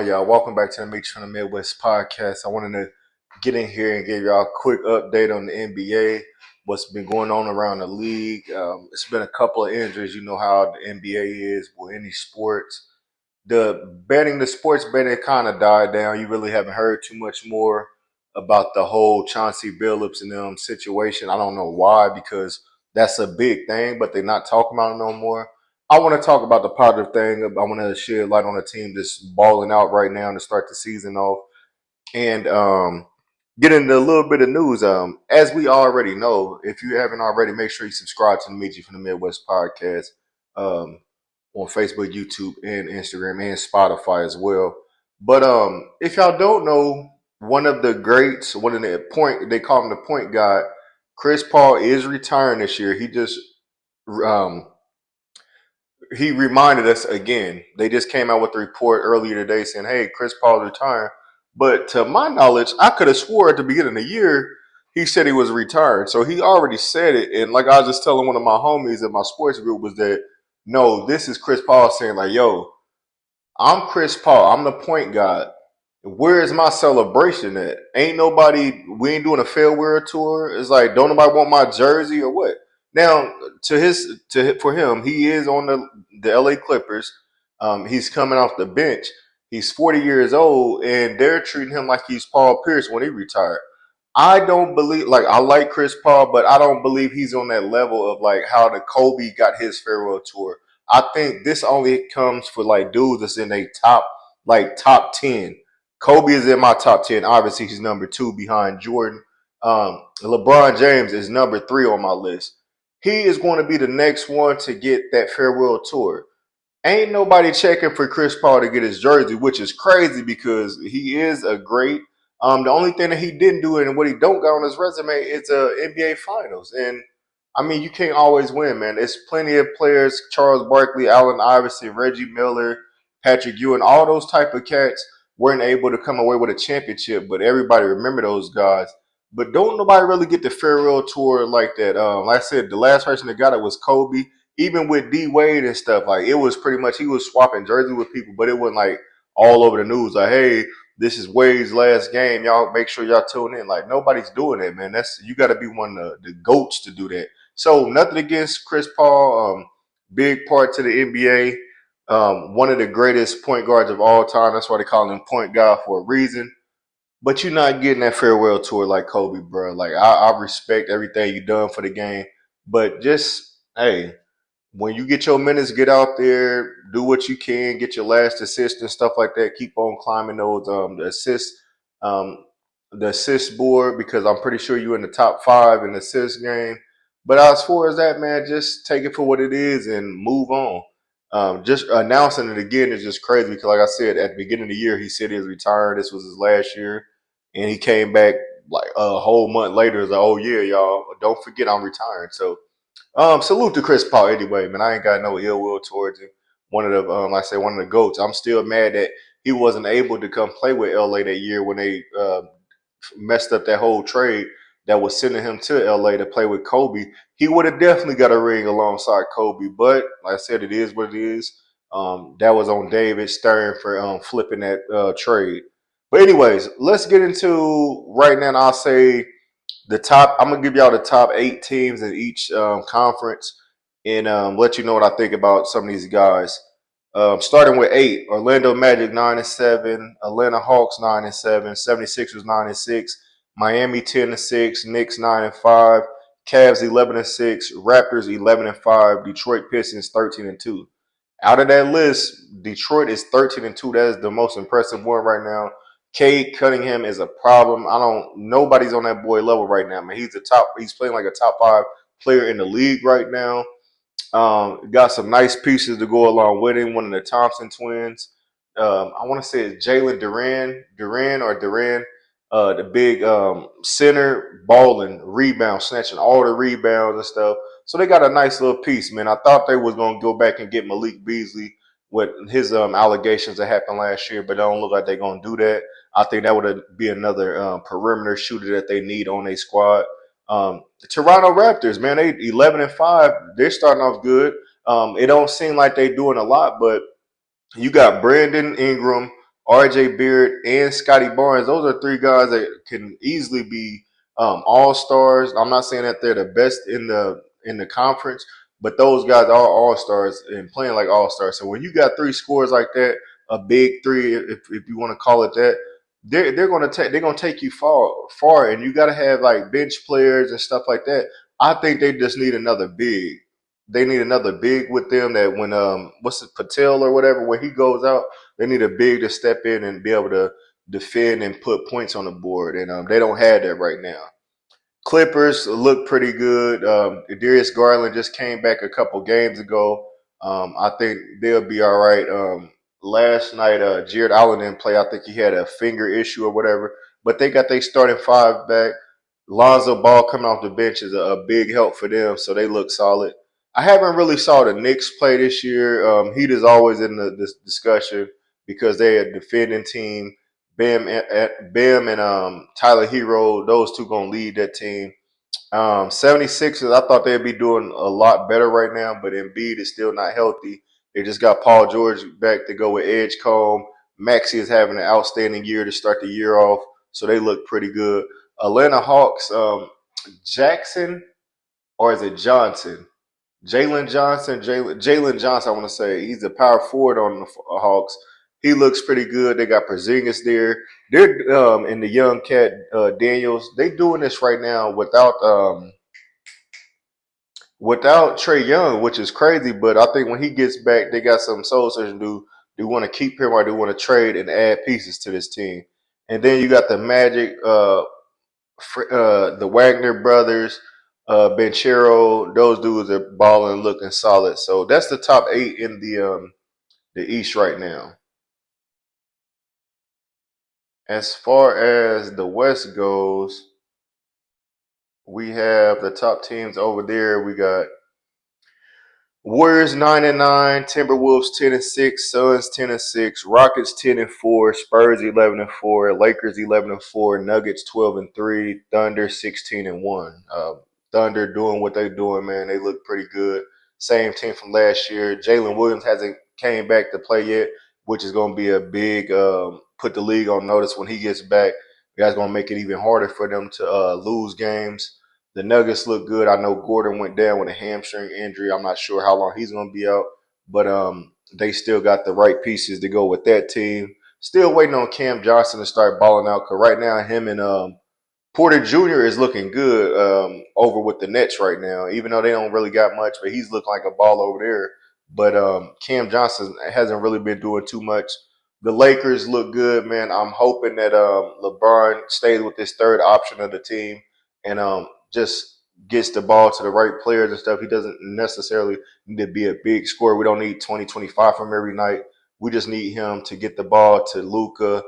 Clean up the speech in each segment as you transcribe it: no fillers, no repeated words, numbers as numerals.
Y'all? Welcome back to the Meet from the Midwest podcast. I wanted to get in here and give y'all a quick update on the NBA, what's been going on around the league. It's been a couple of injuries. You know how the NBA is with any sports. The sports betting kind of died down. You really haven't heard too much more about the whole Chauncey Billups and them situation. I don't know why, because that's a big thing, but they're not talking about it no more. I want to talk about the positive thing. I want to shed light on a team that's balling out right now to start the season off, and get into a little bit of news. As we already know, if you haven't already, make sure you subscribe to the Meet You from the Midwest podcast um, on Facebook, YouTube, and Instagram, and Spotify as well. But if y'all don't know, one of the greats, one of the point they call him the point guy, Chris Paul is retiring this year. Um, he reminded us again. They just came out with a report earlier today saying, "Hey, Chris Paul's retiring." But to my knowledge, I could have swore at the beginning of the year he said he was retired. So he already said it. And like I was just telling one of my homies in my sports group was that no, this is Chris Paul saying like, "Yo, I'm Chris Paul. I'm the point guard. Where is my celebration at? Ain't nobody. We ain't doing a farewell tour. It's like, don't nobody want my jersey or what?" Now, for him, he is on the L.A. Clippers. He's coming off the bench. He's 40 years old, and they're treating him like he's Paul Pierce when he retired. I don't believe, like, I like Chris Paul, but I don't believe he's on that level of like how the Kobe got his farewell tour. I think this only comes for like dudes that's in a top 10. Kobe is in my top 10. Obviously, he's number two behind Jordan. LeBron James is number three on my list. He is going to be the next one to get that farewell tour. Ain't nobody checking for Chris Paul to get his jersey, which is crazy because he is a great. The only thing that he didn't do and what he don't got on his resume is NBA Finals. And I mean, you can't always win, man. There's plenty of players: Charles Barkley, Allen Iverson, Reggie Miller, Patrick Ewing, all those type of cats weren't able to come away with a championship. But everybody remember those guys. But don't nobody really get the farewell tour like that. Like I said, the last person that got it was Kobe. Even with D Wade and stuff, like it was pretty much he was swapping jerseys with people, but it wasn't like all over the news. Like, hey, this is Wade's last game. Y'all make sure y'all tune in. Like nobody's doing that, man. That's you got to be one of the goats to do that. So nothing against Chris Paul. Big part to the NBA. One of the greatest point guards of all time. That's why they call him point guard for a reason. But you're not getting that farewell tour like Kobe, bro. Like I respect everything you done for the game, but just hey, when you get your minutes, get out there, do what you can, get your last assist and stuff like that. Keep on climbing those um the assist board because I'm pretty sure you're in the top five in the assist game. But as far as that, man, just take it for what it is and move on. Just announcing it again is just crazy because, like I said, at the beginning of the year, he said he was retired. This was his last year, and he came back like a whole month later. It's like, oh yeah, y'all, don't forget I'm retiring. So salute to Chris Paul anyway, man. I ain't got no ill will towards him. One of the, like I say, one of the goats. I'm still mad that he wasn't able to come play with LA that year when they messed up that whole trade that was sending him to LA to play with Kobe. He would have definitely got a ring alongside Kobe. But like I said, it is what it is. That was on David Stern for flipping that trade. But anyways, let's get into right now. I'll say the top. I'm gonna give y'all the top 8 teams in each conference, and let you know what I think about some of these guys. Starting with 8, Orlando Magic 9-7, Atlanta Hawks 9-7, 76ers 9-6, Miami 10-6, Knicks 9-5, Cavs 11-6, Raptors 11-5, Detroit Pistons 13-2. Out of that list, Detroit is 13-2. That is the most impressive one right now. Cade Cunningham is a problem. Nobody's on that boy level right now, man. He's playing like a top 5 player in the league right now. Got some nice pieces to go along with him. One of the Thompson twins. I want to say it's Jalen Duran, the big center, balling, rebound, snatching all the rebounds and stuff. So they got a nice little piece, man. I thought they was gonna go back and get Malik Beasley with his allegations that happened last year, but it don't look like they're gonna do that. I think that would be another perimeter shooter that they need on their squad. The Toronto Raptors, man, they 11-5. They're starting off good. It don't seem like they're doing a lot, but you got Brandon Ingram, RJ Beard, and Scotty Barnes. Those are three guys that can easily be all stars. I'm not saying that they're the best in the conference, but those guys are all stars and playing like all stars. So when you got three scores like that, a big three, if you want to call it that, they're gonna take you far, and you got to have like bench players and stuff like that. I think they just need another big. They need another big with them that when what's it, Patel or whatever, when he goes out, they need a big to step in and be able to defend and put points on the board, and they don't have that right now. Clippers look pretty good. Darius Garland just came back a couple games ago. I think they'll be all right. Last night, Jared Allen didn't play. I think he had a finger issue or whatever. But they got their starting five back. Lonzo Ball coming off the bench is a big help for them, so they look solid. I haven't really saw the Knicks play this year. Heat is always in this discussion because they're a defending team. Bam and Tyler Hero, those two gonna lead that team. 76ers, I thought they'd be doing a lot better right now, but Embiid is still not healthy. They just got Paul George back to go with Edgecombe. Maxey is having an outstanding year to start the year off, so they look pretty good. Atlanta Hawks, Jackson, or is it Johnson? Jalen Johnson, I want to say. He's a power forward on the Hawks. He looks pretty good. They got Porzingis there. They're in the young cat Daniels. They doing this right now without Trey Young, which is crazy. But I think when he gets back, they got some soul searching to do. Do want to keep him or do want to trade and add pieces to this team? And then you got the Magic, the Wagner brothers, Benchero. Those dudes are balling, looking solid. So that's the top eight in the East right now. As far as the West goes, we have the top teams over there. We got Warriors 9-9, Timberwolves 10-6, Suns 10-6, Rockets 10-4, Spurs 11-4, Lakers 11-4, Nuggets 12-3, Thunder 16-1. Thunder doing what they're doing, man. They look pretty good. Same team from last year. Jalen Williams hasn't came back to play yet, which is going to be a big put the league on notice when he gets back. That's going to make it even harder for them to lose games. The Nuggets look good. I know Gordon went down with a hamstring injury. I'm not sure how long he's going to be out, but they still got the right pieces to go with that team. Still waiting on Cam Johnson to start balling out because right now him and Porter Jr. is looking good over with the Nets right now, even though they don't really got much, but he's looking like a ball over there. But Cam Johnson hasn't really been doing too much. The Lakers look good, man. I'm hoping that LeBron stays with this third option of the team and just gets the ball to the right players and stuff. He doesn't necessarily need to be a big scorer. We don't need 20, 25 from every night. We just need him to get the ball to Luca,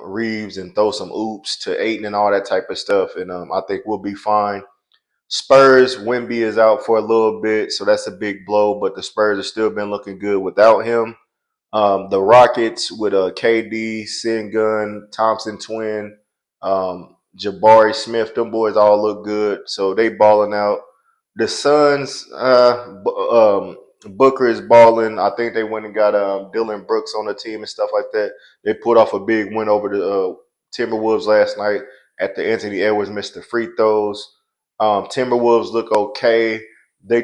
Reeves, and throw some oops to Aiton and all that type of stuff. And I think we'll be fine. Spurs, Wimby is out for a little bit, so that's a big blow. But the Spurs have still been looking good without him. The Rockets with KD, Sengun, Thompson twin, Jabari Smith, them boys all look good. So they balling out. The Suns, Booker is balling. I think they went and got Dylan Brooks on the team and stuff like that. They put off a big win over the Timberwolves last night after Anthony Edwards missed the free throws. Timberwolves look okay. They